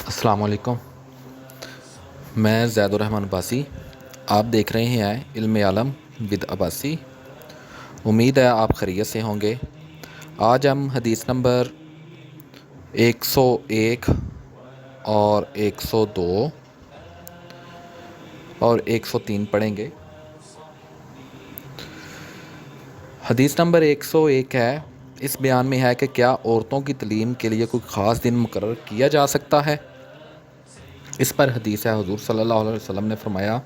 السلام علیکم۔ میں زید الرحمن عباسی، آپ دیکھ رہے ہیں علم عالم ود عباسی۔ امید ہے آپ خیریت سے ہوں گے۔ آج ہم حدیث نمبر 101 اور 102 اور 103 پڑھیں گے۔ حدیث نمبر 101 ہے، اس بیان میں ہے کہ کیا عورتوں کی تعلیم کے لیے کوئی خاص دن مقرر کیا جا سکتا ہے؟ اس پر حدیث ہے، حضور صلی اللہ علیہ وسلم نے فرمایا،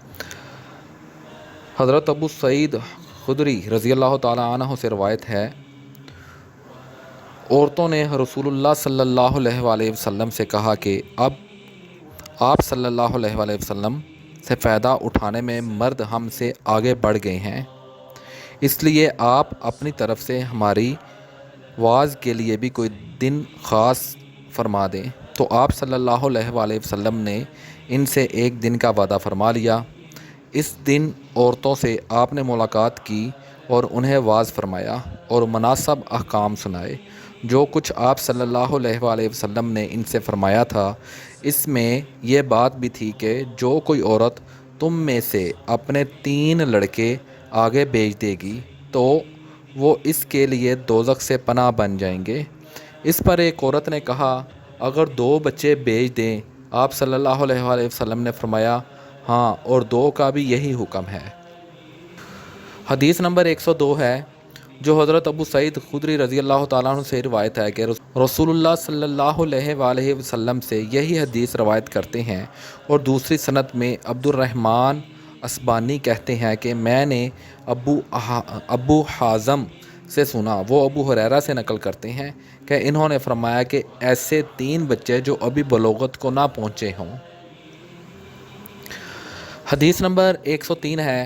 حضرت ابو سعید خدری رضی اللہ تعالیٰ عنہ سے روایت ہے، عورتوں نے رسول اللہ صلی اللہ علیہ وآلہ وسلم سے کہا کہ اب آپ صلی اللہ علیہ وآلہ وسلم سے فائدہ اٹھانے میں مرد ہم سے آگے بڑھ گئے ہیں، اس لیے آپ اپنی طرف سے ہماری واعظ کے لیے بھی کوئی دن خاص فرما دیں۔ تو آپ صلی اللہ علیہ وآلہ وسلم نے ان سے ایک دن کا وعدہ فرما لیا۔ اس دن عورتوں سے آپ نے ملاقات کی اور انہیں واعظ فرمایا اور مناسب احکام سنائے۔ جو کچھ آپ صلی اللہ علیہ وآلہ وسلم نے ان سے فرمایا تھا، اس میں یہ بات بھی تھی کہ جو کوئی عورت تم میں سے اپنے 3 لڑکے آگے بھیج دے گی تو وہ اس کے لیے دوزخ سے پناہ بن جائیں گے۔ اس پر ایک عورت نے کہا، اگر 2 بچے بھیج دیں؟ آپ صلی اللہ علیہ وآلہ وسلم نے فرمایا، ہاں، اور 2 کا بھی یہی حکم ہے۔ حدیث نمبر 102 ہے، جو حضرت ابو سعید خدری رضی اللہ تعالیٰ عنہ سے روایت ہے کہ رسول اللہ صلی اللہ علیہ وآلہ وسلم سے یہی حدیث روایت کرتے ہیں، اور دوسری سند میں عبد الرحمن اسبانی کہتے ہیں کہ میں نے ابو حازم سے سنا، وہ ابو ہریرہ سے نقل کرتے ہیں کہ انہوں نے فرمایا کہ ایسے 3 بچے جو ابھی بلوغت کو نہ پہنچے ہوں۔ حدیث نمبر 103 ہے،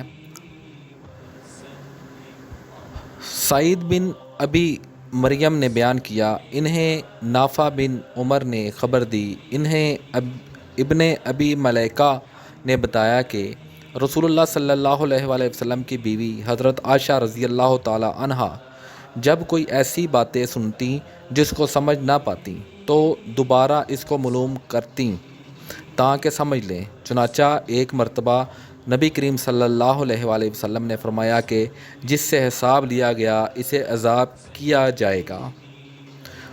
سعید بن ابی مریم نے بیان کیا، انہیں نافع بن عمر نے خبر دی، انہیں ابن ابی ملیکہ نے بتایا کہ رسول اللہ صلی اللہ علیہ وآلہ وسلم کی بیوی حضرت عائشہ رضی اللہ تعالی عنہا جب کوئی ایسی باتیں سنتی جس کو سمجھ نہ پاتی تو دوبارہ اس کو معلوم کرتیں تاکہ سمجھ لیں۔ چنانچہ ایک مرتبہ نبی کریم صلی اللہ علیہ وآلہ وسلم نے فرمایا کہ جس سے حساب لیا گیا اسے عذاب کیا جائے گا۔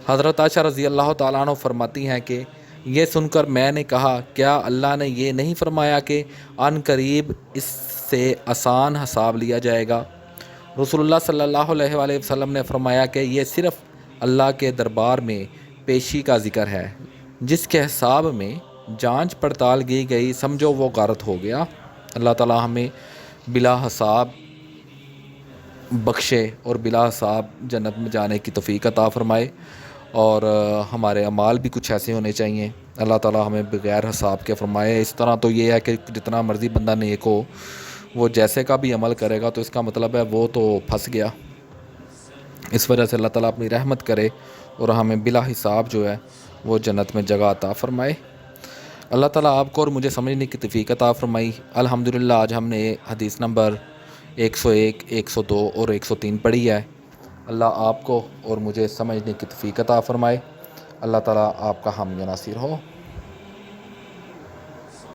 حضرت عائشہ رضی اللہ تعالیٰ عنہ فرماتی ہیں کہ یہ سن کر میں نے کہا، کیا اللہ نے یہ نہیں فرمایا کہ عن قریب اس سے آسان حساب لیا جائے گا؟ رسول اللہ صلی اللہ علیہ وآلہ وسلم نے فرمایا کہ یہ صرف اللہ کے دربار میں پیشی کا ذکر ہے، جس کے حساب میں جانچ پڑتال کی گئی سمجھو وہ غارت ہو گیا۔ اللہ تعالیٰ ہمیں بلا حساب بخشے اور بلا حساب جنت میں جانے کی توفیق عطا فرمائے، اور ہمارے اعمال بھی کچھ ایسے ہونے چاہیے اللہ تعالیٰ ہمیں بغیر حساب کے فرمائے۔ اس طرح تو یہ ہے کہ جتنا مرضی بندہ نیک ہو، وہ جیسے کا بھی عمل کرے گا تو اس کا مطلب ہے وہ تو پھنس گیا۔ اس وجہ سے اللہ تعالیٰ اپنی رحمت کرے اور ہمیں بلا حساب جو ہے وہ جنت میں جگہ عطا فرمائے۔ اللہ تعالیٰ آپ کو اور مجھے سمجھنے کی توفیق عطا فرمائی۔ الحمدللہ آج ہم نے حدیث نمبر 101، 102 اور 103 پڑھی ہے۔ اللہ آپ کو اور مجھے سمجھنے کی توفیق عطا فرمائے۔ اللہ تعالیٰ آپ کا حامی و ناصر ہو۔